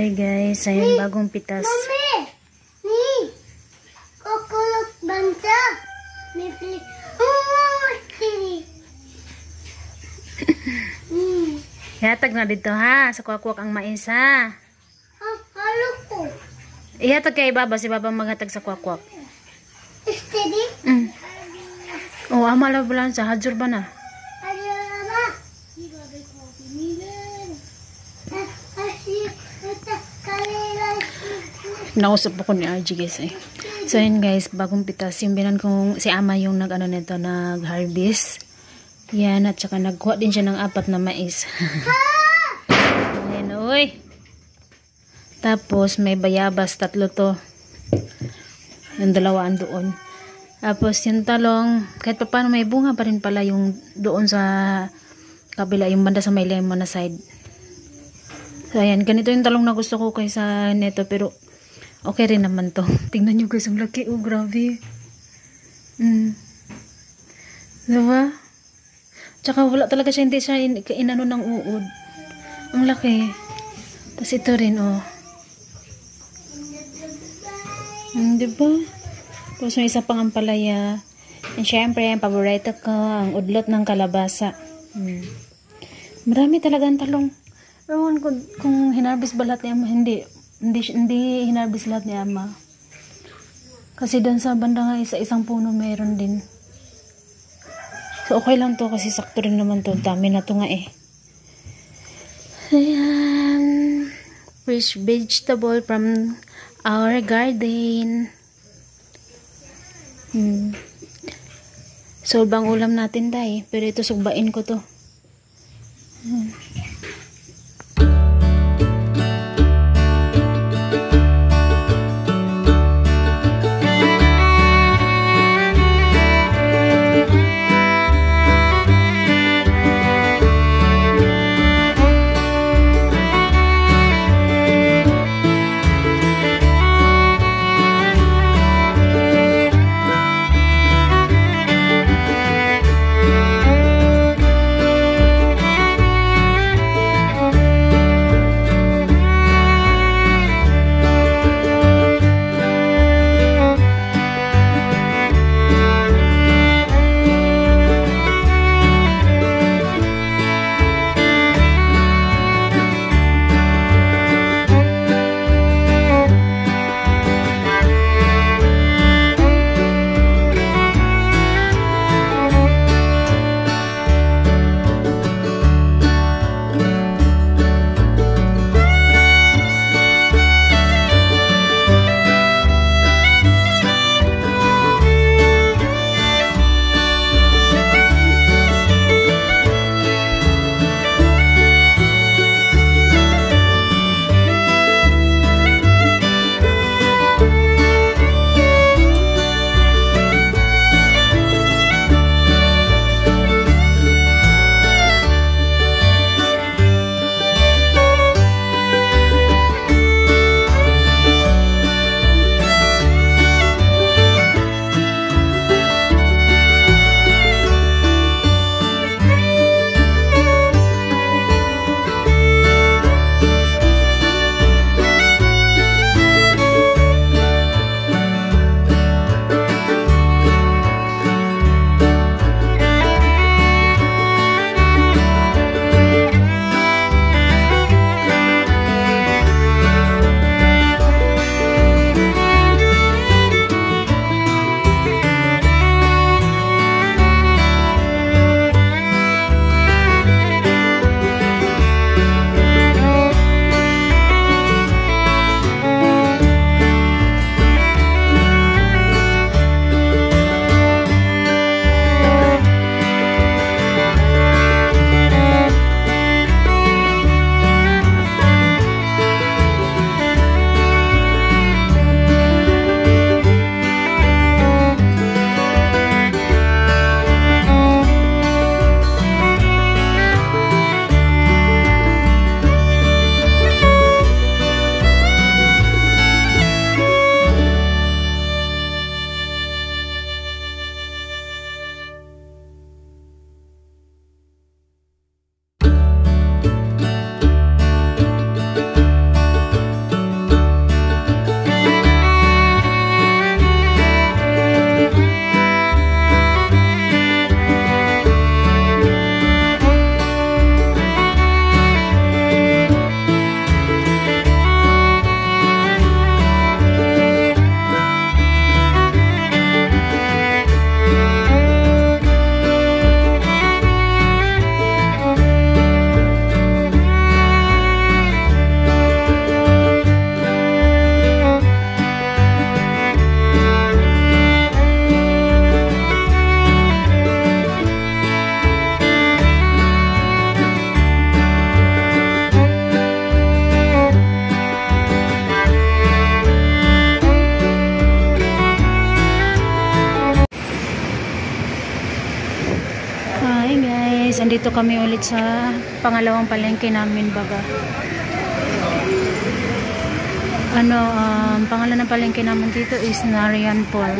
Hi guys, ayun bagong pitas. Mami! Ni! Kukulok banta! Ni pili... Oh! Siri! Ihatag na dito ha, sa kwakwak ang mais ha. Halo ko! Ihatag kay Baba, si Baba maghatag sa kwakwak. Steady? Oh, amala bulan sa hajur ba na? Nausap ako ni RG guys eh. So yun guys, bagong pitas. Yung binan kong si ama yung nag-ano nito, nag-harvest. Yan, at saka nagkuha din siya ng 4 na mais. Ayan, uy. Tapos may bayabas, 3 to. Yung 2 doon. Tapos yung talong, kahit pa paano may bunga pa rin pala yung doon sa kabila, yung banda sa may lemon na side. So ayan, ganito yung talong na gusto ko kaysa neto, pero okay rin naman to. Tingnan nyo guys, ang laki. Oh, grabe. Diba? Tsaka wala talaga siya, hindi siya inano ng uod. Ang laki. Tapos ito rin, oh. Diba? Tapos may isa pang ampalaya. And syempre, ang paborito ko, ang udlot ng kalabasa. Marami talaga ang talong. Ewan ko kung hinarbis ba lahat ni Ama, hindi hinarbis lahat ni Ama. Kasi doon sa banda nga isang puno mayroon din. So okay lang to kasi sakto rin naman to. Dami na to nga eh. Ayan. Fresh vegetable from our garden. So bang ulam natin tayo. Pero ito sugbain ko to. guys, andito kami ulit sa pangalawang palengke namin baga. Pangalan ng palengke namin dito is Narianpur.